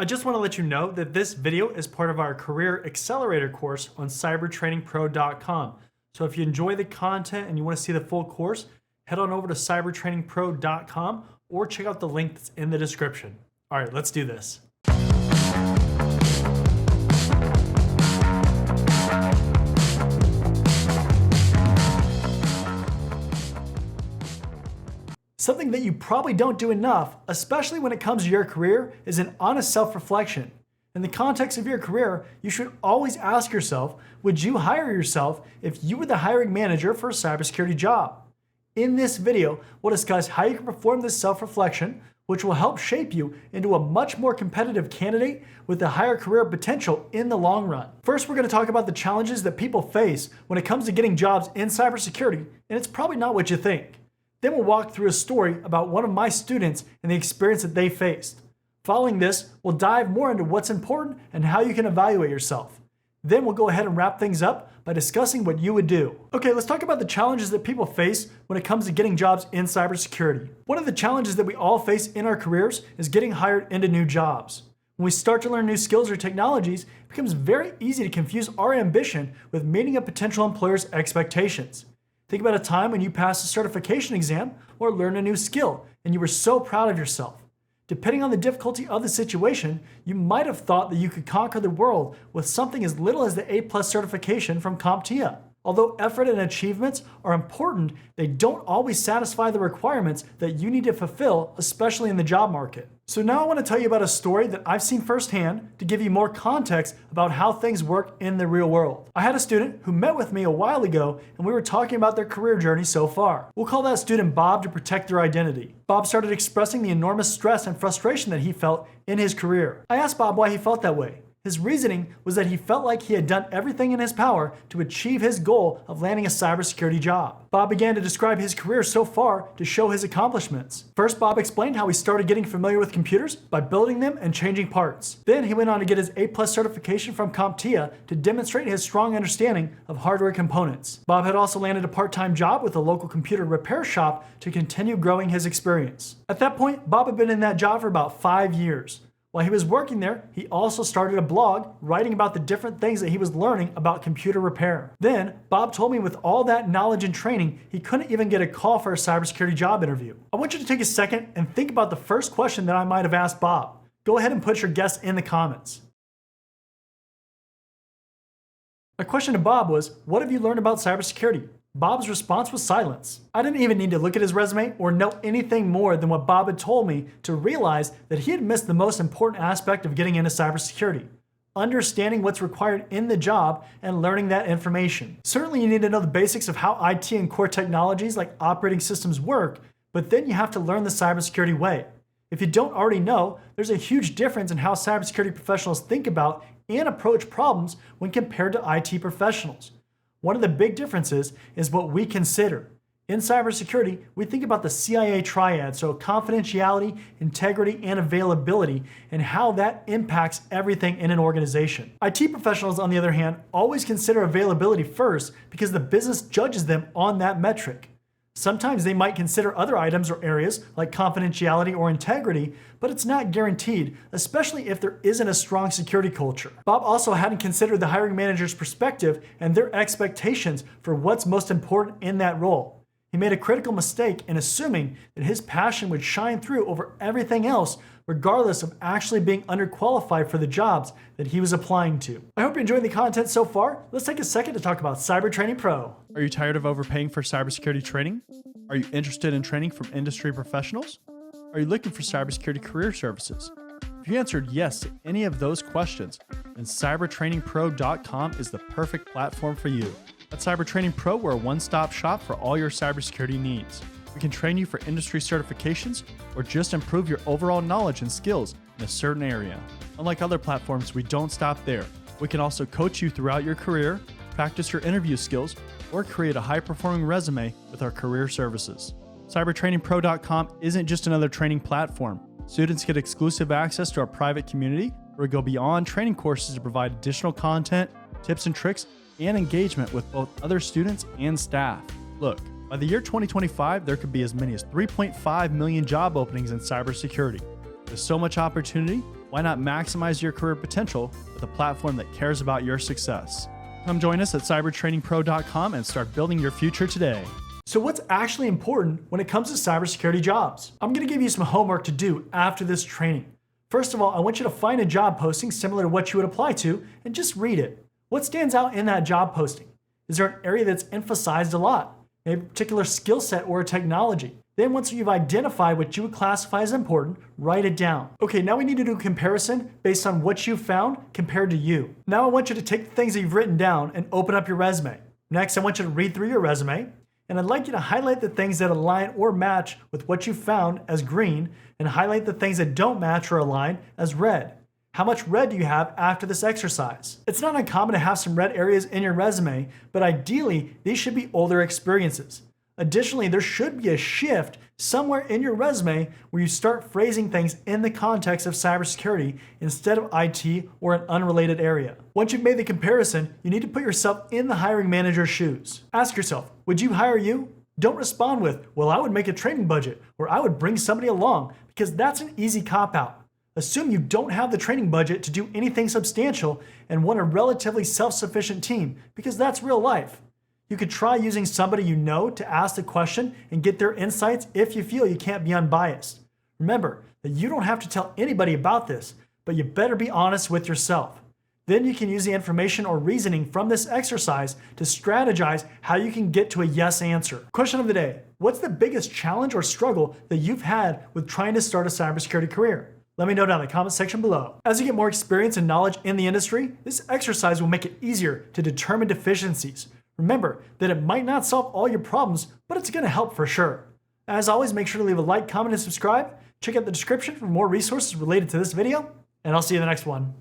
I just want to let you know that this video is part of our Career Accelerator course on cybertrainingpro.com. So if you enjoy the content and you want to see the full course, head on over to cybertrainingpro.com or check out the link that's in the description. All right, let's do this. Something that you probably don't do enough, especially when it comes to your career, is an honest self-reflection. In the context of your career, you should always ask yourself, would you hire yourself if you were the hiring manager for a cybersecurity job? In this video, we'll discuss how you can perform this self-reflection, which will help shape you into a much more competitive candidate with a higher career potential in the long run. First, we're going to talk about the challenges that people face when it comes to getting jobs in cybersecurity, and it's probably not what you think. Then we'll walk through a story about one of my students and the experience that they faced. Following this, we'll dive more into what's important and how you can evaluate yourself. Then we'll go ahead and wrap things up by discussing what you would do. Okay, let's talk about the challenges that people face when it comes to getting jobs in cybersecurity. One of the challenges that we all face in our careers is getting hired into new jobs. When we start to learn new skills or technologies, it becomes very easy to confuse our ambition with meeting a potential employer's expectations. Think about a time when you passed a certification exam or learned a new skill and you were so proud of yourself. Depending on the difficulty of the situation, you might have thought that you could conquer the world with something as little as the A+ certification from CompTIA. Although effort and achievements are important, they don't always satisfy the requirements that you need to fulfill, especially in the job market. So now I want to tell you about a story that I've seen firsthand to give you more context about how things work in the real world. I had a student who met with me a while ago and we were talking about their career journey so far. We'll call that student Bob to protect their identity. Bob started expressing the enormous stress and frustration that he felt in his career. I asked Bob why he felt that way. His reasoning was that he felt like he had done everything in his power to achieve his goal of landing a cybersecurity job. Bob began to describe his career so far to show his accomplishments. First, Bob explained how he started getting familiar with computers by building them and changing parts. Then he went on to get his A+ certification from CompTIA to demonstrate his strong understanding of hardware components. Bob had also landed a part-time job with a local computer repair shop to continue growing his experience. At that point, Bob had been in that job for about 5 years. While he was working there, he also started a blog writing about the different things that he was learning about computer repair. Then, Bob told me with all that knowledge and training, he couldn't even get a call for a cybersecurity job interview. I want you to take a second and think about the first question that I might have asked Bob. Go ahead and put your guess in the comments. My question to Bob was, what have you learned about cybersecurity? Bob's response was silence. I didn't even need to look at his resume or know anything more than what Bob had told me to realize that he had missed the most important aspect of getting into cybersecurity: understanding what's required in the job and learning that information. Certainly you need to know the basics of how IT and core technologies like operating systems work, but then you have to learn the cybersecurity way. If you don't already know, there's a huge difference in how cybersecurity professionals think about and approach problems when compared to IT professionals. One of the big differences is what we consider. In cybersecurity, we think about the CIA triad, so confidentiality, integrity, and availability, and how that impacts everything in an organization. IT professionals, on the other hand, always consider availability first because the business judges them on that metric. Sometimes they might consider other items or areas like confidentiality or integrity, but it's not guaranteed, especially if there isn't a strong security culture. Bob also hadn't considered the hiring manager's perspective and their expectations for what's most important in that role. He made a critical mistake in assuming that his passion would shine through over everything else, regardless of actually being underqualified for the jobs that he was applying to. I hope you're enjoying the content so far. Let's take a second to talk about Cyber Training Pro. Are you tired of overpaying for cybersecurity training? Are you interested in training from industry professionals? Are you looking for cybersecurity career services? If you answered yes to any of those questions, then cybertrainingpro.com is the perfect platform for you. At Cyber Training Pro, we're a one-stop shop for all your cybersecurity needs. We can train you for industry certifications or just improve your overall knowledge and skills in a certain area. Unlike other platforms, we don't stop there. We can also coach you throughout your career, practice your interview skills, or create a high-performing resume with our career services. CybertrainingPro.com isn't just another training platform. Students get exclusive access to our private community where we go beyond training courses to provide additional content, tips and tricks, and engagement with both other students and staff. Look, by the year 2025, there could be as many as 3.5 million job openings in cybersecurity. With so much opportunity, Why not maximize your career potential with a platform that cares about your success? Come join us at cybertrainingpro.com and start building your future today. So what's actually important when it comes to cybersecurity jobs? I'm going to give you some homework to do after this training. First of all, I want you to find a job posting similar to what you would apply to and just read it. What stands out in that job posting? Is there an area that's emphasized a lot? A particular skill set or a technology? Then once you've identified what you would classify as important, write it down. Okay, now we need to do a comparison based on what you found compared to you. Now I want you to take the things that you've written down and open up your resume. Next, I want you to read through your resume, and I'd like you to highlight the things that align or match with what you found as green, and highlight the things that don't match or align as red. How much red do you have after this exercise? It's not uncommon to have some red areas in your resume, but ideally, these should be older experiences. Additionally, there should be a shift somewhere in your resume where you start phrasing things in the context of cybersecurity instead of IT or an unrelated area. Once you've made the comparison, you need to put yourself in the hiring manager's shoes. Ask yourself, would you hire you? Don't respond with, well, I would make a training budget, or I would bring somebody along, because that's an easy cop-out. Assume you don't have the training budget to do anything substantial and want a relatively self-sufficient team, because that's real life. You could try using somebody you know to ask the question and get their insights if you feel you can't be unbiased. Remember that you don't have to tell anybody about this, but you better be honest with yourself. Then you can use the information or reasoning from this exercise to strategize how you can get to a yes answer. Question of the day: what's the biggest challenge or struggle that you've had with trying to start a cybersecurity career? Let me know down in the comment section below. As you get more experience and knowledge in the industry, this exercise will make it easier to determine deficiencies. Remember that it might not solve all your problems, but it's going to help for sure. As always, make sure to leave a like, comment, and subscribe. Check out the description for more resources related to this video, and I'll see you in the next one.